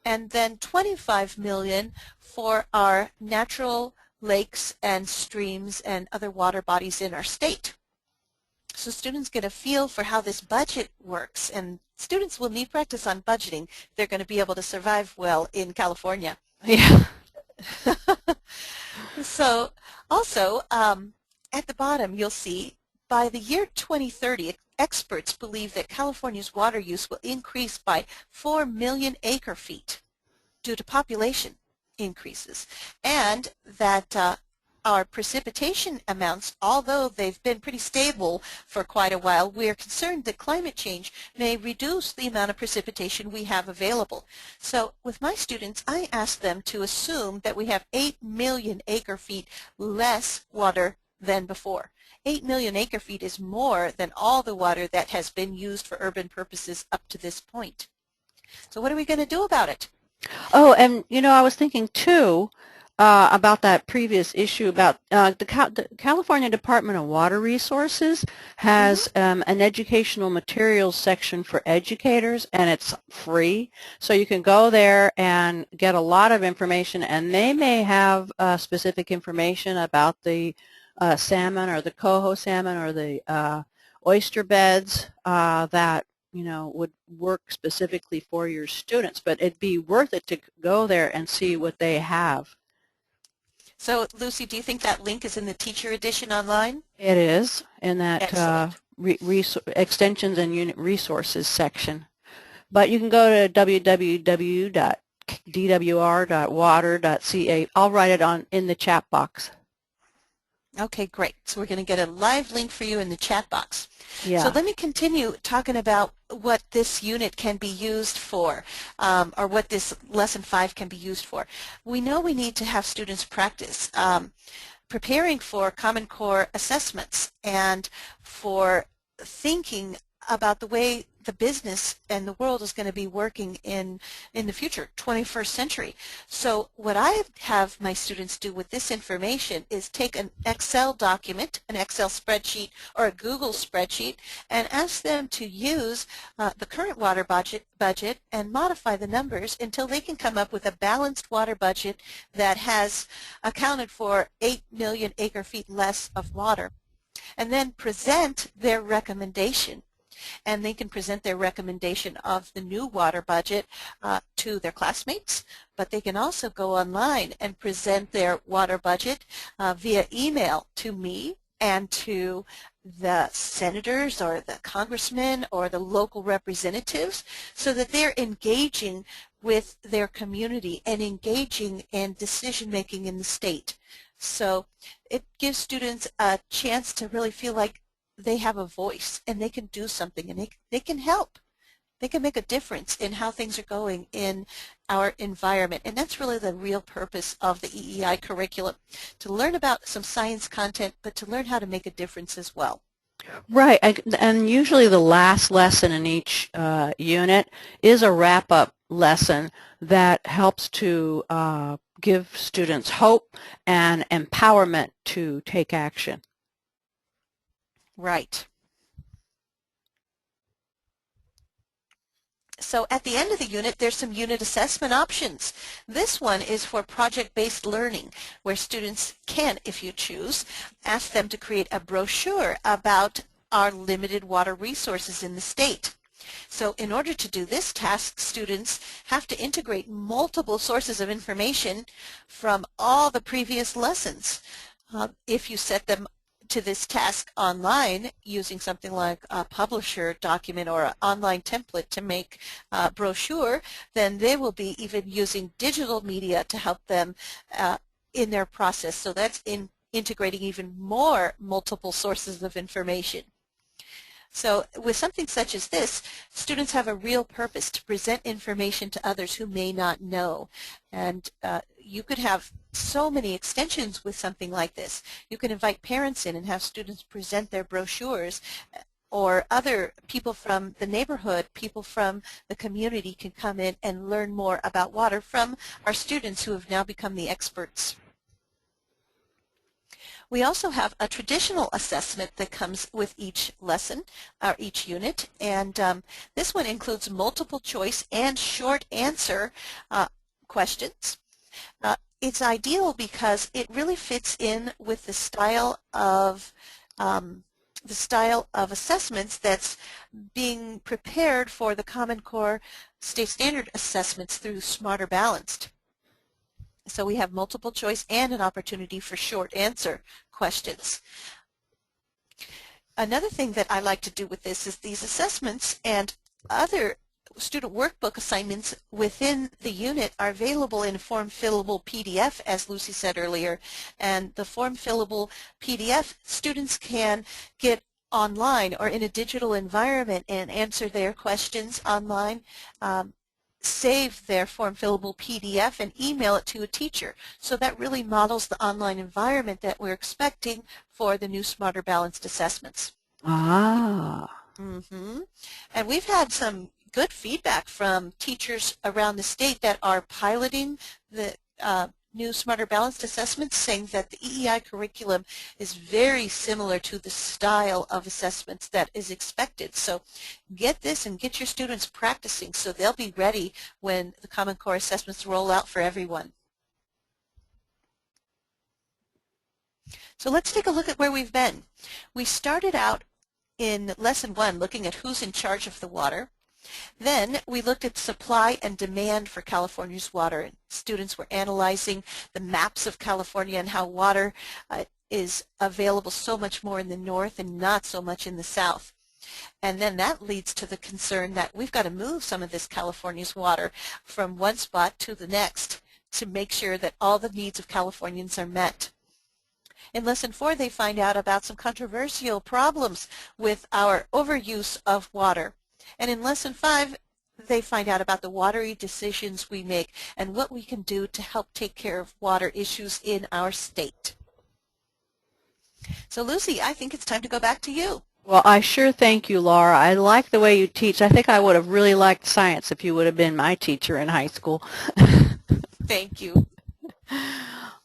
and then 25 million for our natural lakes and streams and other water bodies in our state. So students get a feel for how this budget works, and students will need practice on budgeting if they're going to be able to survive well in California. Yeah. So also at the bottom you'll see by the year 2030, experts believe that California's water use will increase by 4 million acre feet due to population increases, and that our precipitation amounts, although they've been pretty stable for quite a while, we are concerned that climate change may reduce the amount of precipitation we have available. So with my students, I ask them to assume that we have 8 million acre feet less water than before. 8 million acre feet is more than all the water that has been used for urban purposes up to this point. So what are we going to do about it? Oh, and I was thinking too, about that previous issue about the California Department of Water Resources has an educational materials section for educators, and it's free. So you can go there and get a lot of information, and they may have specific information about the salmon or the coho salmon or the oyster beds that would work specifically for your students. But it'd be worth it to go there and see what they have. So, Lucy, do you think that link is in the teacher edition online? It is in that Excellent. extensions and unit resources section. But you can go to www.dwr.water.ca. I'll write it in the chat box. Okay, great. So we're going to get a live link for you in the chat box. Yeah. So let me continue talking about what this unit can be used for, or what this Lesson 5 can be used for. We know we need to have students practice preparing for Common Core assessments and for thinking about the way the business and the world is going to be working in the future, 21st century. So what I have my students do with this information is take an Excel document, an Excel spreadsheet or a Google spreadsheet, and ask them to use the current water budget and modify the numbers until they can come up with a balanced water budget that has accounted for 8 million acre-feet less of water, and then present their recommendation. And they can present their recommendation of the new water budget to their classmates, but they can also go online and present their water budget via email to me and to the senators or the congressmen or the local representatives, so that they're engaging with their community and engaging in decision making in the state. So it gives students a chance to really feel like they have a voice and they can do something, and they can help. They can make a difference in how things are going in our environment. And that's really the real purpose of the EEI curriculum, to learn about some science content, but to learn how to make a difference as well. Right, and usually the last lesson in each unit is a wrap-up lesson that helps to give students hope and empowerment to take action. Right. So at the end of the unit, there's some unit assessment options. This one is for project-based learning, where students can, if you choose, ask them to create a brochure about our limited water resources in the state. So in order to do this task, students have to integrate multiple sources of information from all the previous lessons. If you set them to this task online using something like a publisher document or an online template to make a brochure, then they will be even using digital media to help them in their process. So that's integrating even more multiple sources of information. So with something such as this, students have a real purpose to present information to others who may not know. And you could have so many extensions with something like this. You can invite parents in and have students present their brochures, or other people from the neighborhood, people from the community can come in and learn more about water from our students who have now become the experts. We also have a traditional assessment that comes with each lesson, or each unit, and this one includes multiple choice and short answer questions. It's ideal because it really fits in with the style of assessments that's being prepared for the Common Core State Standard assessments through Smarter Balanced. So we have multiple choice and an opportunity for short answer questions. Another thing that I like to do with this is these assessments and other student workbook assignments within the unit are available in form fillable PDF, as Lucy said earlier. And the form fillable PDF, students can get online or in a digital environment and answer their questions online, save their form fillable PDF and email it to a teacher. So that really models the online environment that we're expecting for the new Smarter Balanced assessments. Ah. And we've had some good feedback from teachers around the state that are piloting the new Smarter Balanced assessments, saying that the EEI curriculum is very similar to the style of assessments that is expected. So get this and get your students practicing so they'll be ready when the Common Core assessments roll out for everyone. So let's take a look at where we've been. We started out in Lesson 1 looking at who's in charge of the water. Then we looked at supply and demand for California's water. Students were analyzing the maps of California and how water is available so much more in the north and not so much in the south. And then that leads to the concern that we've got to move some of this California's water from one spot to the next to make sure that all the needs of Californians are met. In Lesson 4, they find out about some controversial problems with our overuse of water. And in Lesson 5, they find out about the watery decisions we make and what we can do to help take care of water issues in our state. So Lucy, I think it's time to go back to you. Well, I sure thank you, Laura. I like the way you teach. I think I would have really liked science if you would have been my teacher in high school. Thank you.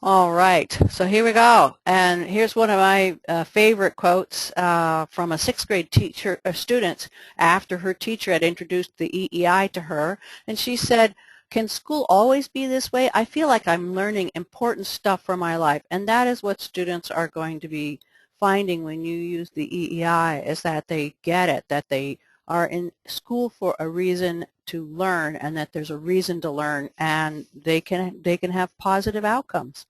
All right, so here we go. And here's one of my favorite quotes from a 6th grade teacher, student after her teacher had introduced the EEI to her. And she said, "Can school always be this way? I feel like I'm learning important stuff for my life." And that is what students are going to be finding when you use the EEI, is that they get it, that they are in school for a reason to learn, and that there's a reason to learn, and they can have positive outcomes.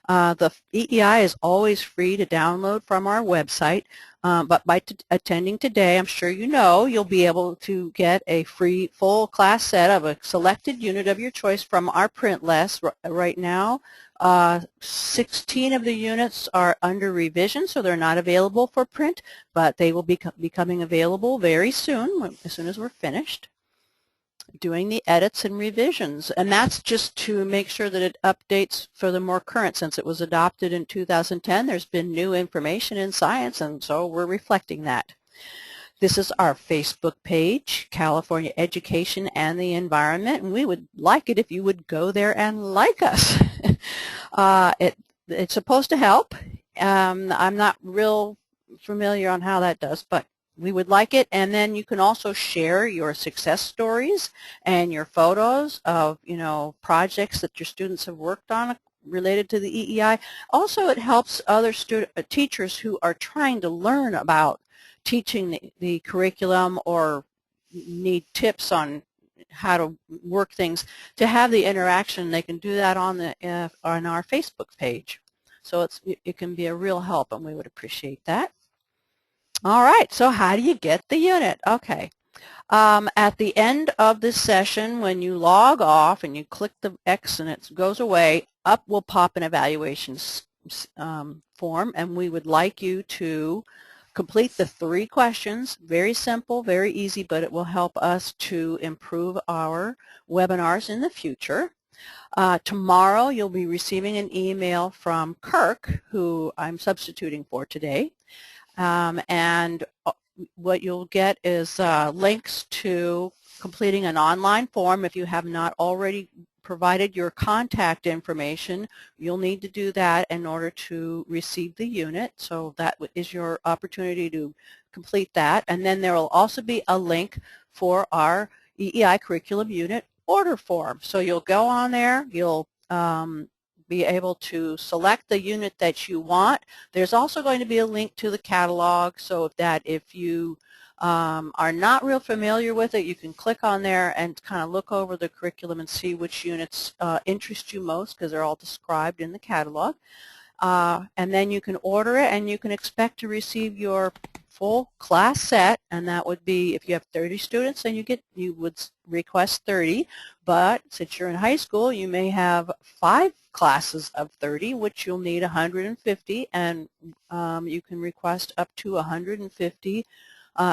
The EEI is always free to download from our website, but by attending today, I'm sure you know, you'll be able to get a free full class set of a selected unit of your choice from our print list. Right now, 16 of the units are under revision, so they're not available for print, but they will be becoming available very soon, as soon as we're finished doing the edits and revisions. And that's just to make sure that it updates for the more current. Since it was adopted in 2010, there's been new information in science, and so we're reflecting that. This is our Facebook page, California Education and the Environment, and we would like it if you would go there and like us. It's supposed to help. I'm not real familiar on how that does, but we would like it. And then you can also share your success stories and your photos of, projects that your students have worked on related to the EEI. Also, it helps other teachers who are trying to learn about teaching the curriculum or need tips on how to work things to have the interaction. They can do that on our Facebook page. So it can be a real help, and we would appreciate that. All right, so how do you get the unit? Okay. At the end of this session, when you log off and you click the X and it goes away, up will pop an evaluation form, and we would like you to complete the 3 questions. Very simple, very easy, but it will help us to improve our webinars in the future. Tomorrow you'll be receiving an email from Kirk, who I'm substituting for today. And what you'll get is links to completing an online form. If you have not already provided your contact information, you'll need to do that in order to receive the unit. So that is your opportunity to complete that. And then there will also be a link for our EEI curriculum unit order form. So you'll go on there, you'll be able to select the unit that you want. There's also going to be a link to the catalog, so that if you are not real familiar with it, you can click on there and kind of look over the curriculum and see which units interest you most, because they're all described in the catalog. And then you can order it, and you can expect to receive your full class set, and that would be, if you have 30 students, then you would request 30, but since you're in high school, you may have 5 classes of 30, which you'll need 150, and you can request up to 150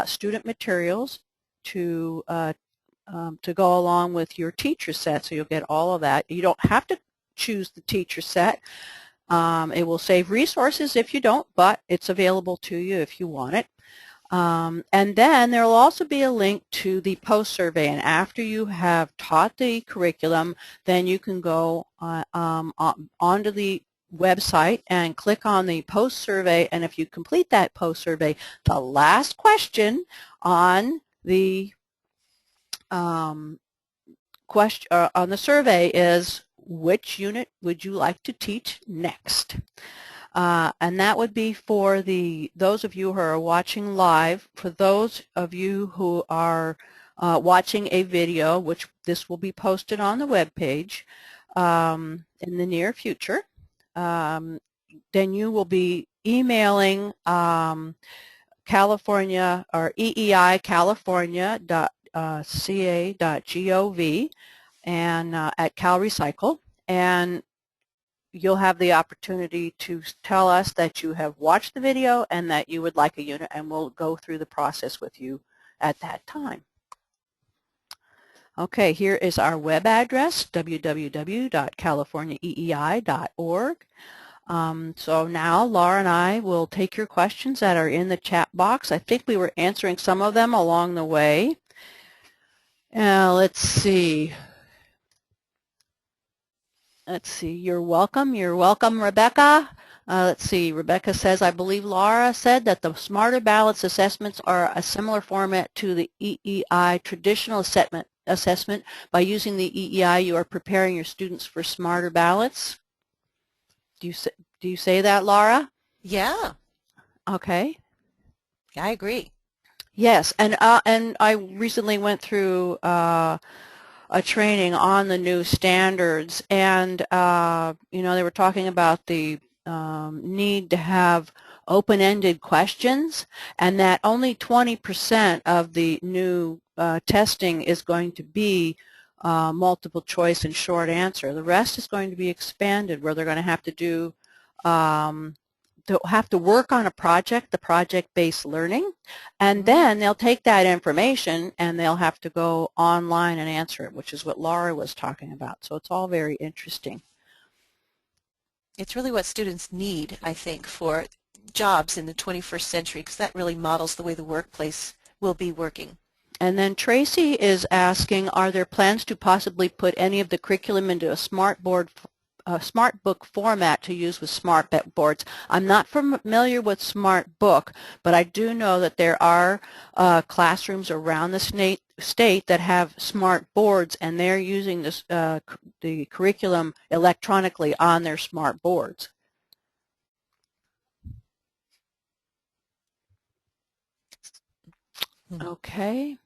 student materials to go along with your teacher set, so you'll get all of that. You don't have to choose the teacher set. It will save resources if you don't, but it's available to you if you want it. And then there will also be a link to the post-survey, and after you have taught the curriculum, then you can go onto the website and click on the post-survey, and if you complete that post-survey, the last question on the on the survey is, which unit would you like to teach next? And that would be for those of you who are watching live. For those of you who are watching a video, which this will be posted on the web page in the near future, then you will be emailing California or eeicalifornia.ca.gov and at CalRecycle, and you'll have the opportunity to tell us that you have watched the video and that you would like a unit, and we'll go through the process with you at that time. Okay, here is our web address, www.californiaeei.org. So now Laura and I will take your questions that are in the chat box. I think we were answering some of them along the way. Let's see. You're welcome, Rebecca. Let's see, Rebecca says, I believe Laura said that the Smarter Ballots assessments are a similar format to the EEI traditional assessment. By using the EEI, you are preparing your students for Smarter Ballots. Do you say that, Laura? Yeah. Okay. I agree. Yes, and I recently went through a training on the new standards, and you know, they were talking about the need to have open-ended questions, and that only 20% of the new testing is going to be multiple choice and short answer. The rest is going to be expanded, where they're going to have to do work on a project, the project-based learning, and then they'll take that information and they'll have to go online and answer it, which is what Laura was talking about. So it's all very interesting. It's really what students need, I think, for jobs in the 21st century, because that really models the way the workplace will be working. And then Tracy is asking, are there plans to possibly put any of the curriculum into a smart book format to use with smart boards? I'm not familiar with Smart Book, but I do know that there are classrooms around the state that have smart boards, and they're using this, the curriculum electronically on their smart boards. Okay.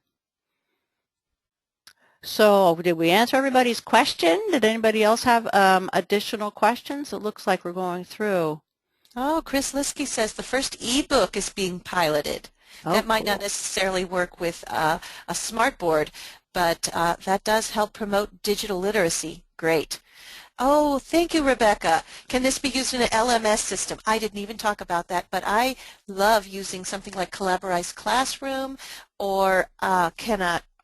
So did we answer everybody's question? Did anybody else have additional questions? It looks like we're going through. Oh, Chris Liskey says the first e-book is being piloted. Oh, that might cool. not necessarily work with a smart board, but that does help promote digital literacy. Great. Oh, thank you, Rebecca. Can this be used in an LMS system? I didn't even talk about that, but I love using something like Collaborate Classroom, or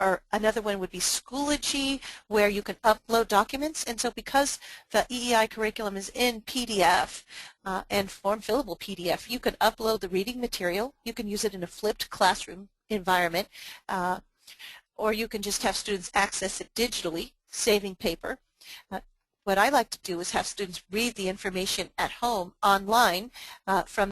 or another one would be Schoology, where you can upload documents. And so because the EEI curriculum is in PDF and form-fillable PDF, you can upload the reading material. You can use it in a flipped classroom environment, or you can just have students access it digitally, saving paper. What I like to do is have students read the information at home online from